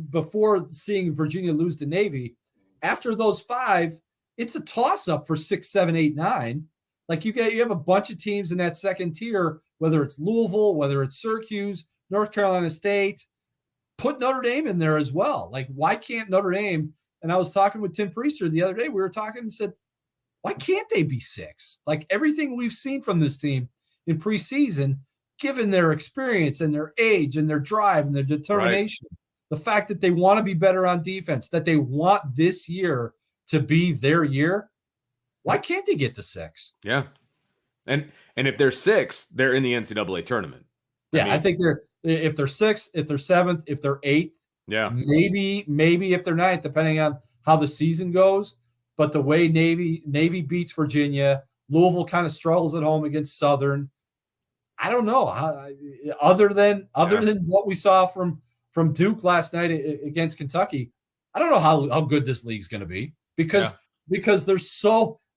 before seeing Virginia lose to Navy, after those 5, it's a toss-up for 6, 7, 8, 9. Like you have a bunch of teams in that second tier, whether it's Louisville, whether it's Syracuse, North Carolina State. Put Notre Dame in there as well. Like, why can't Notre Dame? And I was talking with Tim Priester the other day. We were talking and said, why can't they be 6? Like everything we've seen from this team in preseason, given their experience and their age and their drive and their determination, the fact that they want to be better on defense, that they want this year to be their year, why can't they get to 6? Yeah. And if they're 6, they're in the NCAA tournament. Yeah, I think if they're 6th, if they're 7th, if they're 8th, maybe if they're 9th, depending on how the season goes. But the way Navy beats Virginia, Louisville kind of struggles at home against Southern. I don't know other than what we saw from Duke last night against Kentucky. I don't know how good this league's going to be because there's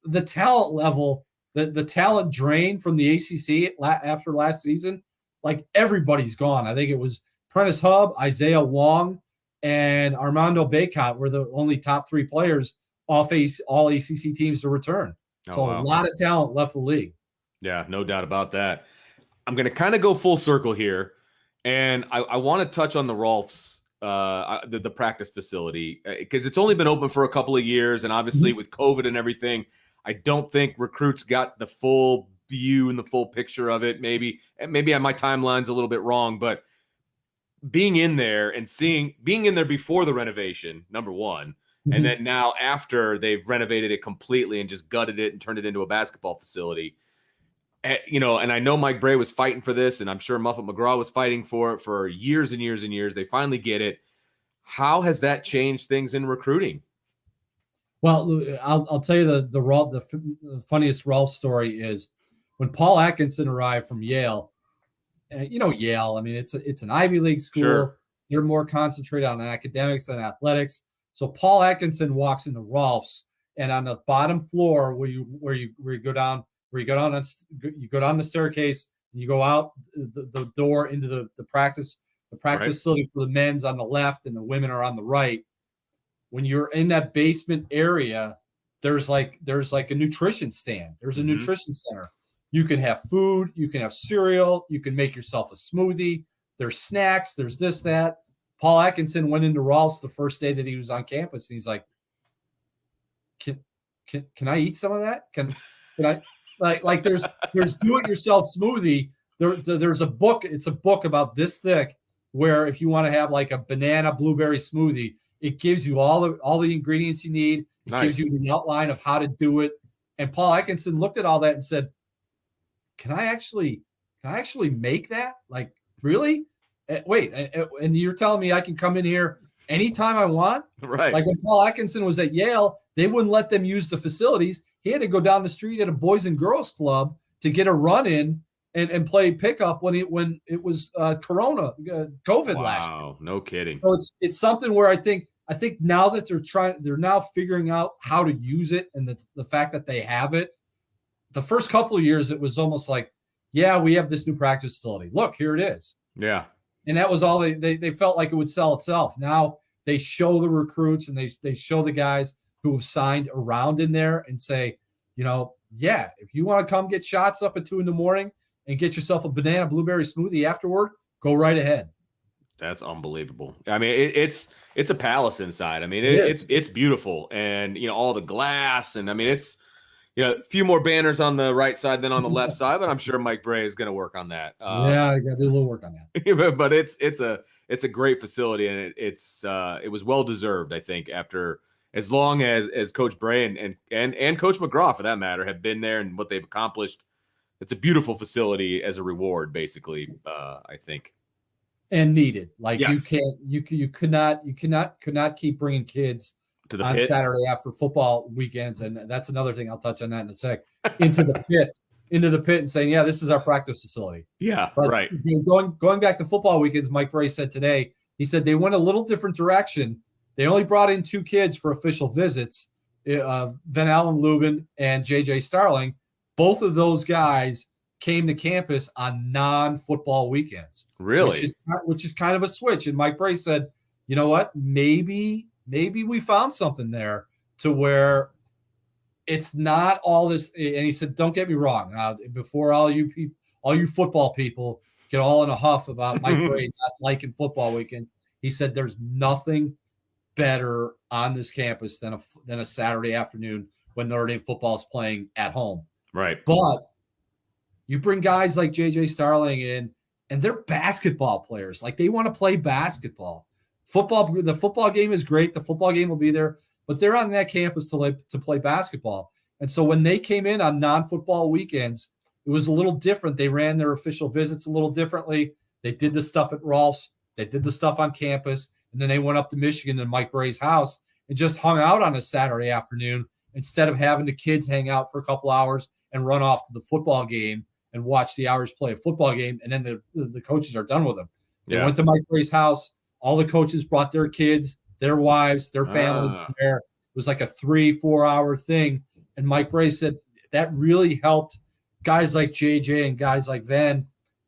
the talent level, the talent drain from the ACC after last season. Like everybody's gone. I think it was Prentice Hub, Isaiah Wong, and Armando Bacot were the only top 3 players off all ACC teams to return. A lot of talent left the league. Yeah, no doubt about that. I'm going to kind of go full circle here, and I want to touch on the Rolfs, the practice facility, because it's only been open for a couple of years, and obviously with COVID and everything, I don't think recruits got the full view and the full picture of it. Maybe my timeline's a little bit wrong, but being in there and being in there before the renovation, number one, and then now after they've renovated it completely and just gutted it and turned it into a basketball facility, and I know Mike Brey was fighting for this, and I'm sure Muffet McGraw was fighting for it for years and years and years. They finally get it. How has that changed things in recruiting? Well, I'll tell you the funniest Rolf story is when Paul Atkinson arrived from Yale. Yale. I mean, it's an Ivy League school. Sure. They're more concentrated on academics than athletics. So Paul Atkinson walks into Rolf's, and on the bottom floor where you go down the staircase, and you go out the door into the practice facility for the men's on the left and the women are on the right. When you're in that basement area, there's like a nutrition stand. There's a nutrition center. You can have food, you can have cereal, you can make yourself a smoothie. There's snacks, there's this, that. Paul Atkinson went into Rolf's the first day that he was on campus, and he's like, Can I eat some of that? Can I like there's do-it-yourself smoothie. There's a book, it's a book about this thick, where if you want to have like a banana blueberry smoothie, it gives you all the ingredients you need. It gives you the outline of how to do it. And Paul Atkinson looked at all that and said, Can I actually make that? Like, really? Wait, and you're telling me I can come in here anytime I want? Right. Like when Paul Atkinson was at Yale, they wouldn't let them use the facilities. He had to go down the street at a Boys and Girls Club to get a run in and play pickup when it was COVID last year. Wow, no kidding. So it's something where I think now that they're now figuring out how to use it, and the fact that they have it. The first couple of years, it was almost like, yeah, we have this new practice facility. Look, here it is. Yeah. And that was all they felt like it would sell itself. Now they show the recruits and they show the guys who have signed around in there and say, if you want to come get shots up at 2 a.m. and get yourself a banana blueberry smoothie afterward, go right ahead. That's unbelievable. I mean, it's a palace inside. I mean, it's beautiful, and all the glass, and I mean, it's a few more banners on the right side than on the left side, but I'm sure Mike Brey is going to work on that. I got to do a little work on that. But it's a great facility, and it was well deserved, I think, after as long as Coach Brey and Coach McGraw, for that matter, have been there and what they've accomplished. it's a beautiful facility as a reward, basically. I think. And needed. Like yes. you could not keep bringing kids to the on pit Saturday after football weekends. And that's another thing. I'll touch on that in a sec. Into the pit and saying, yeah, this is our practice facility. Yeah, but right. Going back to football weekends, Mike Brey said today, he said they went a little different direction. They only brought in 2 kids for official visits, Van Allen Lubin and JJ Starling. Both of those guys came to campus on non-football weekends. Really? Which is kind of a switch. And Mike Brey said, you know what? Maybe we found something there to where it's not all this. And he said, don't get me wrong. Before all you football people get all in a huff about Mike Brey not liking football weekends, he said there's nothing better on this campus than a Saturday afternoon when Notre Dame football is playing at home. Right. But you bring guys like JJ Starling in, and they're basketball players. Like, they want to play basketball. The football game is great. The football game will be there, but they're on that campus to play basketball. And so when they came in on non-football weekends, it was a little different. They ran their official visits a little differently. They did the stuff at Rolf's. They did the stuff on campus. And then they went up to Michigan and Mike Brey's house and just hung out on a Saturday afternoon instead of having the kids hang out for a couple hours and run off to the football game and watch the Irish play a football game. And then the coaches are done with them. They went to Mike Brey's house. All the coaches brought their kids, their wives, their families there. It was like a 3-4 hour thing. And Mike Brey said that really helped guys like JJ and guys like Van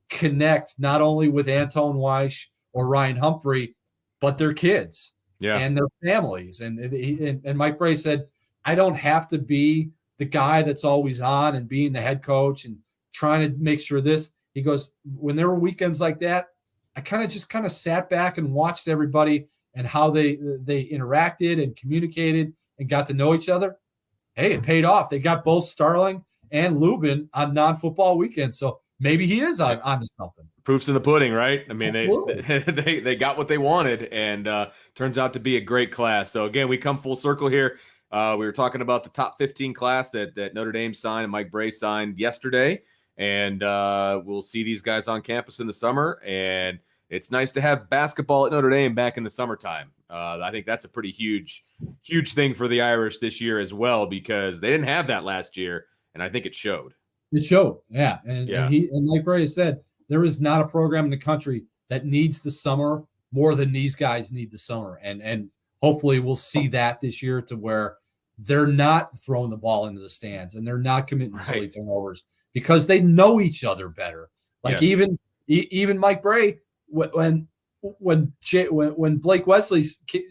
connect not only with Anton Weish or Ryan Humphrey, but their kids and their families. And Mike Brey said, I don't have to be the guy that's always on and being the head coach and trying to make sure this. He goes, when there were weekends like that, I kind of sat back and watched everybody and how they interacted and communicated and got to know each other. Hey, it paid off. They got both Starling and Lubin on non-football weekends. So maybe he is on to something. Proof's in the pudding, right? I mean, they got what they wanted, and turns out to be a great class. So again, we come full circle here. We were talking about the top 15 class that Notre Dame signed and Mike Brey signed yesterday. And we'll see these guys on campus in the summer. And it's nice to have basketball at Notre Dame back in the summertime. I think that's a pretty huge thing for the Irish this year as well, because they didn't have that last year, and I think it showed. It showed, yeah. And Mike Brey said, there is not a program in the country that needs the summer more than these guys need the summer. And hopefully we'll see that this year to where they're not throwing the ball into the stands and they're not committing silly turnovers, because they know each other better. Like even Mike Brey, when Blake Wesley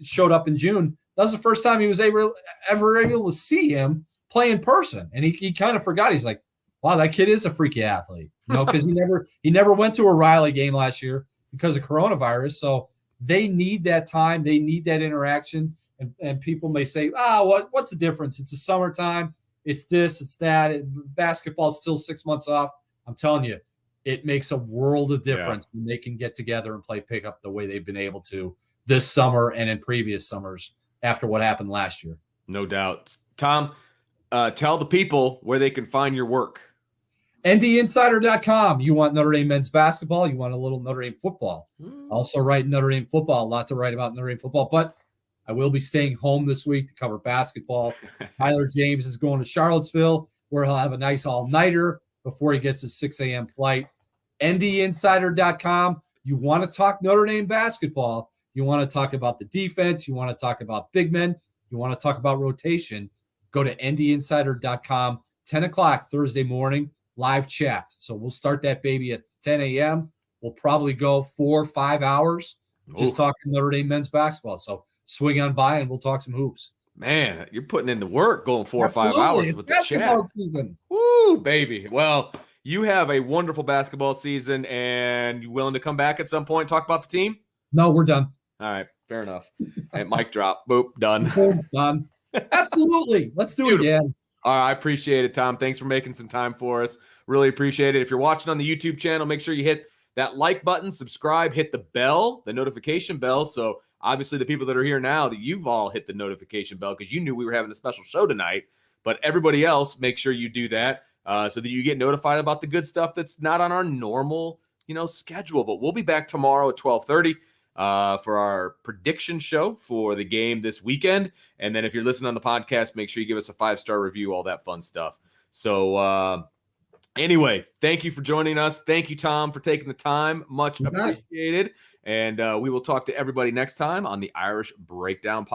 showed up in June, that was the first time he was ever able to see him play in person, and he kind of forgot. He's like, "Wow, that kid is a freaky athlete," because he never went to a Riley game last year because of coronavirus. So they need that time, they need that interaction, and people may say, what's the difference? It's the summertime. It's this, it's that. Basketball's still 6 months off. I'm telling you, it makes a world of difference when they can get together and play pickup the way they've been able to this summer and in previous summers after what happened last year. No doubt. Tom, tell the people where they can find your work. ndinsider.com. You want Notre Dame men's basketball, you want a little Notre Dame football. Also write Notre Dame football. A lot to write about Notre Dame football, but I will be staying home this week to cover basketball. Tyler James is going to Charlottesville, where he'll have a nice all-nighter before he gets his 6 a.m. flight. ndinsider.com. You want to talk Notre Dame basketball. You want to talk about the defense. You want to talk about big men. You want to talk about rotation. Go to ndinsider.com, 10 o'clock Thursday morning, live chat. So we'll start that baby at 10 a.m. We'll probably go 4 or 5 hours just talking Notre Dame men's basketball. So swing on by and we'll talk some hoops. Man, you're putting in the work going 4 or 5 hours it's with the chat. Season. Woo, baby. Well, you have a wonderful basketball season, and you willing to come back at some point and talk about the team? No, we're done. All right, fair enough. Hey, mic drop. Boop, done. Done. Absolutely. Let's do it again. All right, I appreciate it, Tom. Thanks for making some time for us. Really appreciate it. If you're watching on the YouTube channel, make sure you hit that like button, subscribe, hit the bell, the notification bell. So obviously the people that are here now, that you've all hit the notification bell because you knew we were having a special show tonight. But everybody else, make sure you do that. so that you get notified about the good stuff that's not on our normal, schedule. But we'll be back tomorrow at 12:30 for our prediction show for the game this weekend. And then if you're listening on the podcast, make sure you give us a 5-star review, all that fun stuff. So anyway, thank you for joining us. Thank you, Tom, for taking the time. Much appreciated. And we will talk to everybody next time on the Irish Breakdown Podcast.